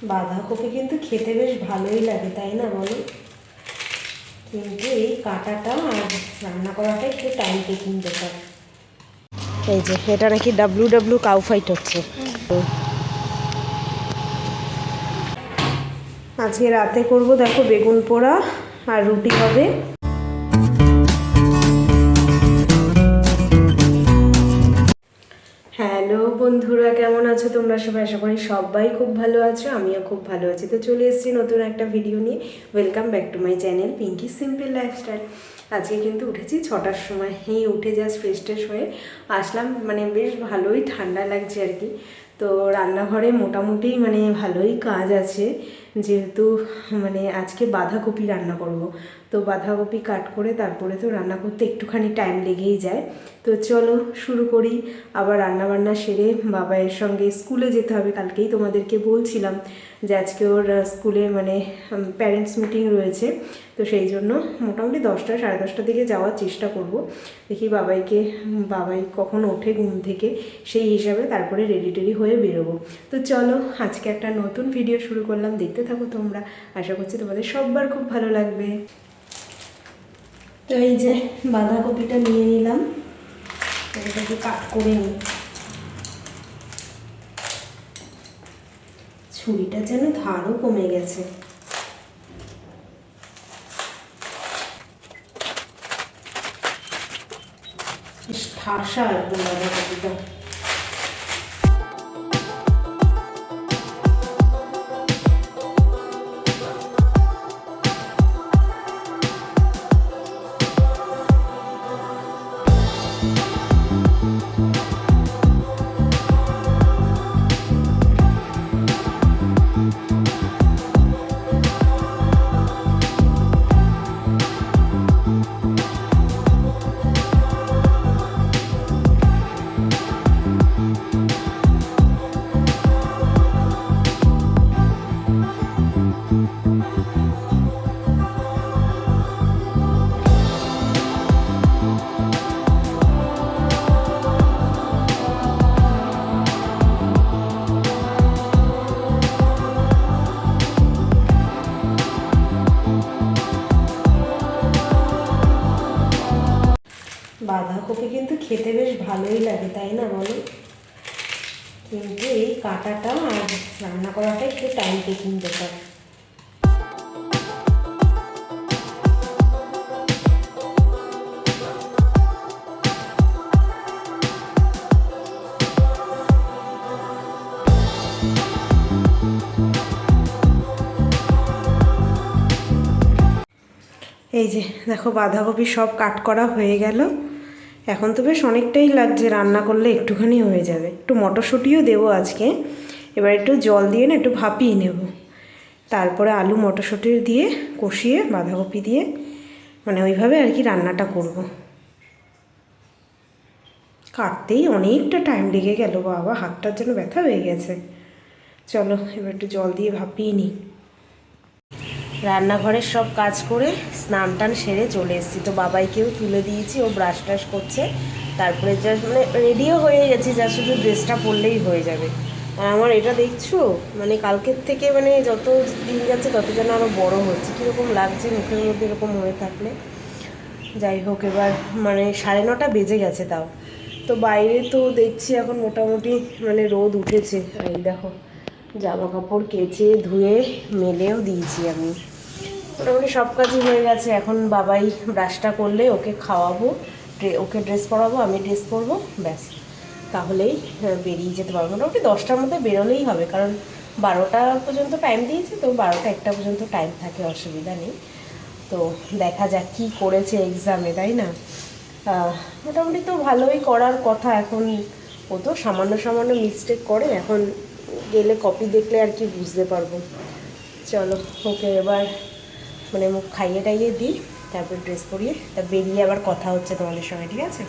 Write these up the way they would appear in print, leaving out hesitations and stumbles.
বাঁধাকপি কিন্তু খেতে বেশ ভালোই লাগে, তাই না বলো? কিন্তু এই কাটাটা আর রান্না করাটা একটু টাইম টেকিং ব্যাপার। এই যে এটা নাকি ডাব্লিউ কাউ ফাইট হচ্ছে। আজকে রাতে করব দেখো বেগুন পোড়া আর রুটি হবে। হ্যালো বন্ধুরা, কেমন আছো তোমরা সবাই? আশা করি সবাই খুব ভালো আছো, আমিও খুব ভালো আছি। তো চলে এসেছি নতুন একটা ভিডিও নিয়ে। Welcome back to my channel Pinki simple lifestyle. আজকে কিন্তু উঠেছি 6টার সময়। উঠে জাস্ট ফ্রেশ হয়ে আসলাম। বেশ ভালোই ঠান্ডা লাগছে আর কি। তো রান্নাঘরে মোটামুটি ভালোই কাজ আছে, যেহেতু আজকে বাঁধাকপি রান্না করব। তো বাঁধাকপি কাট করে তারপরে তো রান্না করতে একটুখানি টাইম লেগেই যায়। তো চলো শুরু করি। আবার রান্নাবান্না সেরে বাবাইয়ের সঙ্গে স্কুলে যেতে হবে। কালকেই তোমাদেরকে বলছিলাম যে আজকে ওর স্কুলে প্যারেন্টস মিটিং রয়েছে। তো সেই জন্য মোটামুটি 10টা সাড়ে 10টার দিকে যাওয়ার চেষ্টা করব। দেখি বাবাই কখন ওঠে ঘুম থেকে, সেই হিসাবে তারপরে রেডি হয়ে বেরোবো। তো চলো আজকে একটা নতুন ভিডিও শুরু করলাম, দেখতে থাকো তোমরা। আশা করছি তোমাদের সবার খুব ভালো লাগবে। তো এই যে বাঁধাকপিটা নিয়ে নিলাম, এটাকে কাট করে নিই। ছুরিটা যেন ধারও কমে গেছে। বেশ ঠাসা একদম বাঁধাকপিটা। বাঁধাকপি কিন্তু খেতে বেশ ভালোই লাগে, তাই না বলো? কিন্তু এই কাটাটা আর রান্না করাটা একটু টাইম টেকিং ব্যাপার। এই যে দেখো বাঁধাকপি সব কাট করা হয়ে গেল। এখন তো বেশ অনেকটাই লাগছে, রান্না করলে একটুখানি হয়ে যাবে। একটু মটরশুঁটিও দেবো আজকে। এবার একটু জল দিয়ে না একটু ভাপিয়ে নেব, তারপরে আলু মটরশুঁটি দিয়ে কষিয়ে বাঁধাকপি দিয়ে ওইভাবে আর কি রান্নাটা করব। কাটতেই অনেকটা টাইম লেগে গেল, বাবা হাতটার জন্য ব্যথা হয়ে গেছে। চলো এবার একটু জল দিয়ে ভাপিয়ে নিই। রান্নাঘরের সব কাজ করে স্নান টান সেরে চলে এসেছি। তো বাবাইকেও তুলে দিয়েছি, ও ব্রাশ টাশ করছে। তারপরে জাস্ট রেডিও হয়ে গেছি, যা শুধু ড্রেসটা পরলেই হয়ে যাবে। আর আমার এটা দেখছো কালকের থেকে যত দিন যাচ্ছে তত যেন আরও বড় হচ্ছে। কীরকম লাগছে মুখের মধ্যে এরকম হয়ে থাকলে। যাই হোক, এবার 9:30 বেজে গেছে তাও। তো বাইরে তো দেখছি এখন মোটামুটি রোদ উঠেছে। এই দেখো জামা কাপড় কেচে ধুয়ে মেলেও দিয়েছি আমি। মোটামুটি সব কাজই হয়ে গেছে। এখন বাবাই ব্রাশটা করলে ওকে খাওয়াবো, ওকে ড্রেস পরাবো, আমি ড্রেস পরবো, ব্যাস তাহলেই বেরিয়ে যেতে পারবো। মোটামুটি 10টার মধ্যে বেরোলেই হবে, কারণ 12টা পর্যন্ত টাইম দিয়েছে। তো 12টা 1টা পর্যন্ত টাইম থাকে, অসুবিধা নেই। তো দেখা যাক কী করেছে এক্সামে, তাই না? মোটামুটি তো ভালোই করার কথা। এখন ও তো সামান্য মিস্টেক করে, এখন গেলে কপি দেখলে আর কি বুঝতে পারবো। চলো ওকে এবার মুখ খাইয়ে টাইয়ে দিই, তারপর ড্রেস পরিয়ে তা বেরিয়ে আবার কথা হচ্ছে তোমাদের সঙ্গে, ঠিক আছে?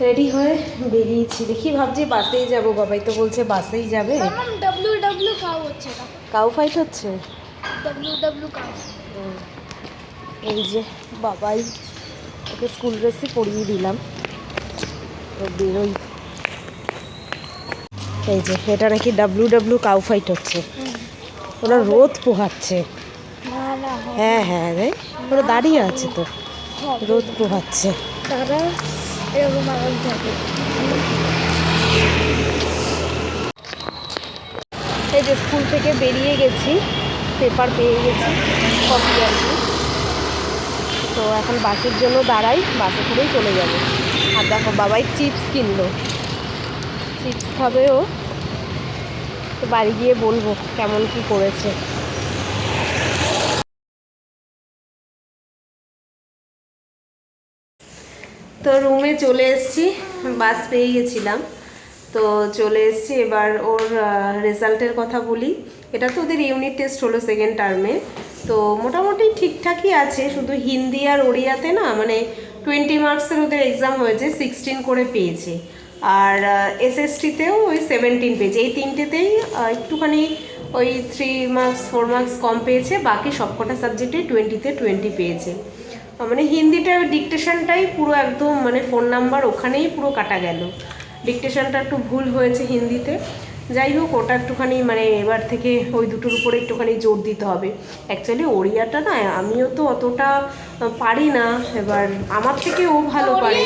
রেডি হয়ে বেরিয়েছি। দেখি ভাবছি বাসেই যাব, বাবাই তো বলছে বাসেই যাবে। কাউ ফাইট হচ্ছে। এই যে বাবাই ওকে স্কুল ড্রেসই পরিয়ে দিলাম, বেরোই। এই যে এটা নাকি ডাব্লিউ কাউ ফাইট হচ্ছে। ওরা রোদ পোহাচ্ছে। হ্যাঁ হ্যাঁ রে, ওরা দাঁড়িয়ে আছে তো, রোদ পোহাচ্ছে। তারা এরকম আরাম থাকে। এই যে স্কুল থেকে বেরিয়ে গেছি, পেপার পেয়ে গেছি, কপি আর কি। তো এখন বাসের জন্য দাঁড়াই, বাসে করেই চলে যাবে। আর দেখো বাবাই চিপস কিনলো, চিপস খাবে ও। তো বাড়ি গিয়ে বলবো কেমন কি করেছে। তো রুমে চলে এসেছি, বাস পেয়ে গেছিলাম, তো চলে এসেছি। এবার ওর রেজাল্টের কথা বলি। এটা তো ওদের ইউনিট টেস্ট হলো সেকেন্ড টার্মে, তো মোটামুটি ঠিকঠাকই আছে। শুধু হিন্দি আর ওড়িয়াতে না মানে 20 মার্কসের ওদের এক্সাম হয়েছে, 16 করে পেয়েছে। আর এসএসটিতেও ওই 17 পেয়েছে। এই তিনটেতেই একটুখানি ওই 3 মার্কস 4 মার্কস কম পেয়েছে, বাকি সবকটা সাবজেক্টে 20-তে 20 পেয়েছে। মানে হিন্দিটা ডিকটেশনটাই পুরো একদম মানে ফোন নাম্বার ওখানেই পুরো কাটা গেল। ডিকটেশনটা একটু ভুল হয়েছে হিন্দিতে। যাই হোক, ওটা একটুখানি মানে এবার থেকে ওই দুটোর উপরে একটুখানি জোর দিতে হবে। অ্যাকচুয়ালি ওড়িয়াটা না আমিও তো অতটা পারি না, এবার আমার থেকে ও ভালো পারে,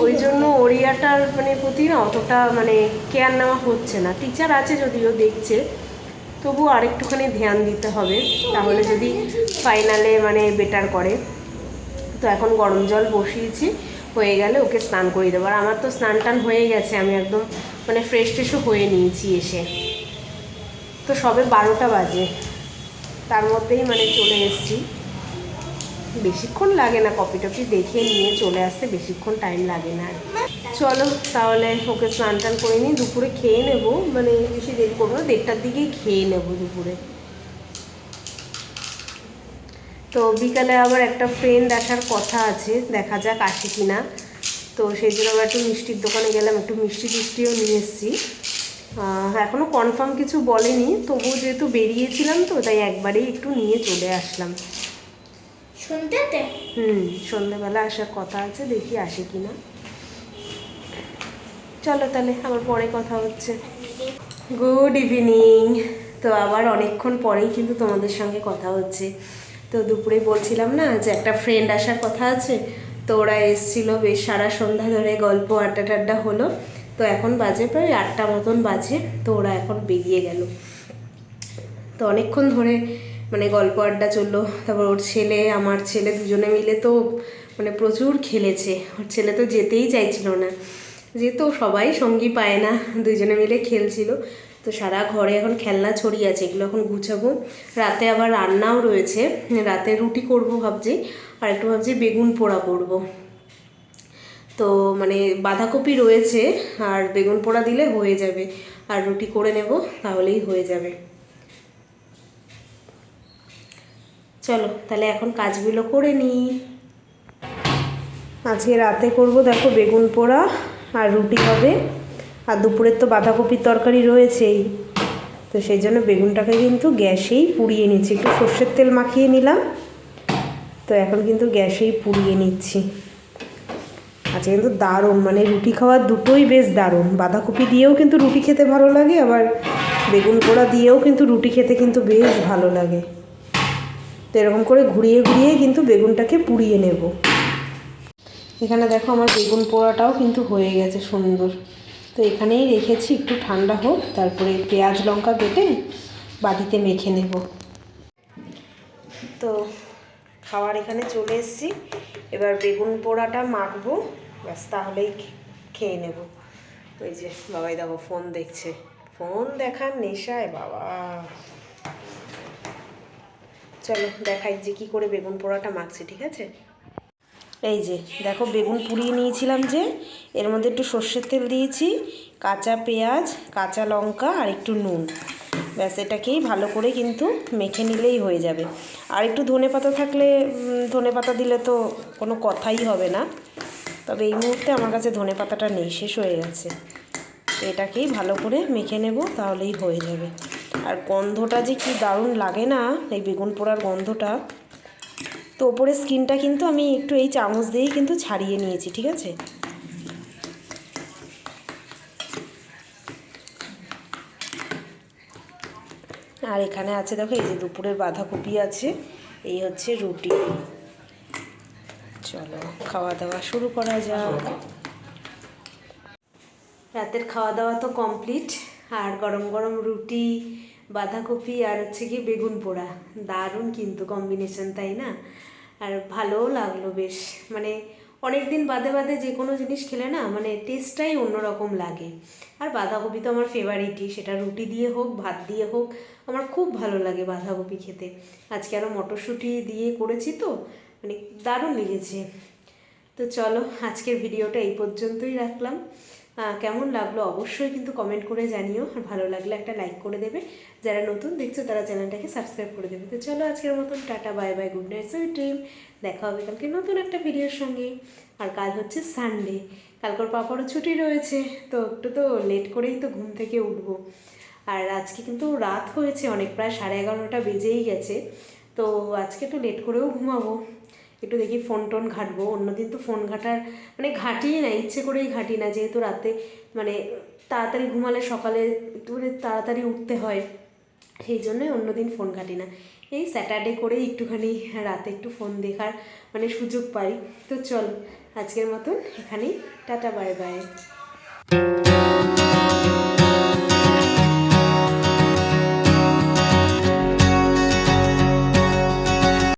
ওই জন্য ওড়িয়াটার মানে প্রতি না অতটা মানে কেয়ার নেওয়া হচ্ছে না। টিচার আছে যদিও দেখছে, তবু আরেকটুখানি ধ্যান দিতে হবে, তাহলে যদি ফাইনালে মানে বেটার করে। তো এখন গরম জল বসিয়েছি, হয়ে গেলে ওকে স্নান করিয়ে দেবো। আর আমার তো স্নান টান হয়ে গেছে, আমি একদম মানে ফ্রেশ ট্রেশও হয়ে নিয়েছি এসে। তো সবে 12টা বাজে, তার মধ্যেই মানে চলে এসেছি। বেশিক্ষণ লাগে না, কপি টপি দেখে নিয়ে চলে আসতে বেশিক্ষণ টাইম লাগে না। চলো তাহলে ওকে স্নান টান করে নিই, দুপুরে খেয়ে নেবো, মানে বেশি দেরি করবো না, 1টার দিকেই খেয়ে নেবো দুপুরে। তো বিকালে আবার একটা ফ্রেন্ড আসার কথা আছে, দেখা যাক আসে কি না। তো সেই জন্য আবার একটু মিষ্টির দোকানে গেলাম, একটু মিষ্টি টিষ্টিও নিয়ে এসেছি। এখনও কনফার্ম কিছু বলেনি, তবুও যেহেতু বেরিয়েছিলাম তো তাই একবারেই একটু নিয়ে চলে আসলাম। সন্ধ্যেবেলা আসার কথা আছে, দেখি আসে কি না। চলো তাহলে আবার পরে কথা হচ্ছে। Good evening. তো আবার অনেকক্ষণ পরেই কিন্তু তোমাদের সঙ্গে কথা হচ্ছে। তো দুপুরে বলছিলাম না যে একটা ফ্রেন্ড আসার কথা আছে, তো ওরা এসেছিলো, বেশ সারা সন্ধ্যা ধরে গল্প আড্ডা টাড্ডা হলো। তো এখন বাজে প্রায় 8টা মতন বাজে, তো ওরা এখন বেরিয়ে গেল। তো অনেকক্ষণ ধরে মানে গল্প আড্ডা চললো। তারপর ওর ছেলে আমার ছেলে দুজনে মিলে তো মানে প্রচুর খেলেছে। ওর ছেলে তো যেতেই চাইছিল না, যেহেতু সবাই সঙ্গী পায় না, দুজনে মিলে খেলছিল। তো সারা ঘরে এখন খেলনা ছড়িয়ে আছে, এগুলো এখন গুছাবো। রাতে আবার রান্নাও রয়েছে, রাতে রুটি করব ভাবছি, আর একটু ভাবছি বেগুন পোড়া করব। তো মানে বাঁধাকপি রয়েছে, আর বেগুন পোড়া দিলে হয়ে যাবে, আর রুটি করে নেব, তাহলেই হয়ে যাবে। চলো তাহলে এখন কাজগুলো করে নিই। আজকে রাতে করব দেখো বেগুন পোড়া আর রুটি হবে, আর দুপুরের তো বাঁধাকপির তরকারি রয়েছেই। তো সেই জন্য বেগুনটাকে কিন্তু গ্যাসেই পুড়িয়ে নিচ্ছি, একটু সর্ষের তেল মাখিয়ে নিলাম। তো এখন কিন্তু গ্যাসেই পুড়িয়ে নিচ্ছি। আজকে কিন্তু দারুণ, মানে রুটি খাওয়ার দুটোই বেশ দারুণ। বাঁধাকপি দিয়েও কিন্তু রুটি খেতে ভালো লাগে, আবার বেগুন পোড়া দিয়েও কিন্তু রুটি খেতে কিন্তু বেশ ভালো লাগে। তো এরকম করে ঘুরিয়ে ঘুরিয়ে কিন্তু বেগুনটাকে পুড়িয়ে নেব। এখানে দেখো আমার বেগুন পোড়াটাও কিন্তু হয়ে গেছে সুন্দর। তো এখানেই রেখেছি, একটু ঠান্ডা হোক, তারপরে পেঁয়াজ লঙ্কা বেটে বাটিতে মেখে নেব। তো খাবার এখানে চলে এসেছি, এবার বেগুন পোড়াটা মাখবো, ব্যাস তাহলেই খেয়ে নেব। তো এই যে বাবাই দেখো ফোন দেখছে, ফোন দেখার নেশায় বাবা। চলো দেখাই যে কী করে বেগুন পোড়াটা মাখছি, ঠিক আছে? এই যে দেখো বেগুন পুড়িয়ে নিয়েছিলাম, যে এর মধ্যে একটু সর্ষের তেল দিয়েছি, কাঁচা পেঁয়াজ, কাঁচা লঙ্কা আর একটু নুন, ব্যাস এটাকেই ভালো করে কিন্তু মেখে নিলেই হয়ে যাবে। আর একটু ধনেপাতা থাকলে ধনেপাতা দিলে তো কোনো কথাই হবে না, তবে এই মুহূর্তে আমার কাছে ধনেপাতাটা নেই, শেষ হয়ে গেছে। এটাকেই ভালো করে মেখে নেব, তাহলেই হয়ে যাবে। আর গন্ধটা যে কি দারুণ লাগে না, এই বেগুন পোড়ার গন্ধটা। তো ওপরের স্কিনটা কিন্তু আমি একটু এই চামচ দিয়েই কিন্তু ছাড়িয়ে নিয়েছি, ঠিক আছে? আর এখানে আছে দেখো, এই যে দুপুরের বাঁধাকপি আছে, এই হচ্ছে রুটি। চলো খাওয়া দাওয়া শুরু করা যাক। রাতের খাওয়া দাওয়া তো কমপ্লিট, আর গরম গরম রুটি, বাঁধাকপি আর হচ্ছে কি বেগুন পোড়া, দারুণ কিন্তু কম্বিনেশন, তাই না? আর ভালোও লাগলো বেশ, মানে অনেক দিন বাদে বাদে যে কোনো জিনিস খেলে না মানে টেস্টটাই অন্যরকম লাগে। আর বাঁধাকপি তো আমার ফেভারিটই, সেটা রুটি দিয়ে হোক ভাত দিয়ে হোক, আমার খুব ভালো লাগে বাঁধাকপি খেতে। আজকে আরও মটরশুঁটি দিয়ে করেছি তো, মানে দারুণ লেগেছে। তো চলো আজকের ভিডিওটা এই পর্যন্তই রাখলাম। কেমন লাগলো অবশ্যই কিন্তু কমেন্ট করে জানিও, আর ভালো লাগলে একটা লাইক করে দেবে, যারা নতুন দেখছো তারা চ্যানেলটাকে সাবস্ক্রাইব করে দেবে। তো চলো আজকের মতন tata, bye bye, good night, sweet dream. দেখা হবে কালকে নতুন একটা ভিডিওর সঙ্গে। আর কাল হচ্ছে সানডে, কালকের পাপারও ছুটি রয়েছে, তো একটু তো লেট করেই তো ঘুম থেকে উঠবো। আর আজকে কিন্তু রাত হয়েছে অনেক, প্রায় 11:30 বেজেই গেছে, তো আজকে একটু লেট করেও ঘুমাবো। একটু দেখি ফোন টোন ঘাঁটবো, অন্যদিন তো ফোন ঘাঁটার মানে ঘাঁটিই না, ইচ্ছে করেই ঘাঁটি না, যেহেতু রাতে মানে তাড়াতাড়ি ঘুমালে সকালে একটু মানে তাড়াতাড়ি উঠতে হয়, সেই জন্যই অন্যদিন ফোন ঘাঁটি না। এই স্যাটারডে করেই একটুখানি রাতে একটু ফোন দেখার মানে সুযোগ পাই। তো চল আজকের মতন এখানেই টাটা, বাই বাই।